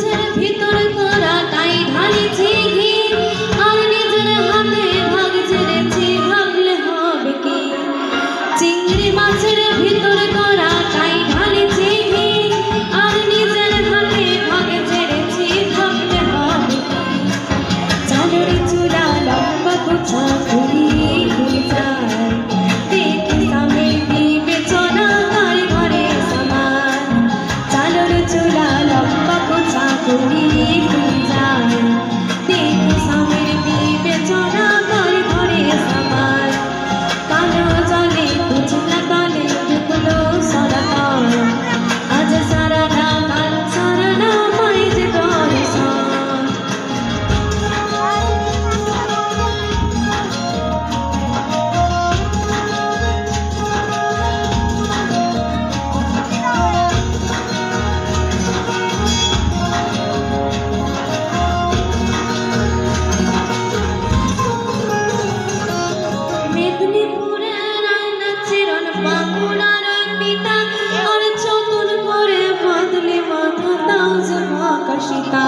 মাছের ভিতর করা তাই ঢালিছি ঘি আর নিজের হাতে ভাগ ছেড়েছি ভাবলে হবে কি চিংড়ি মাছের ভিতর করা তাই ঢালিছি ঘি আর নিজের হাতে ভাগ ছেড়েছি ভাবলে হবে কি চালের চূড়া লম্বা গোছা ঘুরিয়ে ঘুরে যায় দেখি স্বামীর বিবেচনা কার ঘরে সমান চালের চূড়া লম্বা গোছা ঘুরিয়ে ঘুরে যায় দেখি স্বামীর বিবেচনা কার ঘরে সমান কালো জলে বুঝলা তলে ডুবলো সরাতল আজ সারা না কাল সারা না পাই যে দর্শন মেদিনীপুরের আয়না চিরন বাঁকুড়ার পিতা আর চতুর করে বদলে মাথা তাও যে মা কাশিতা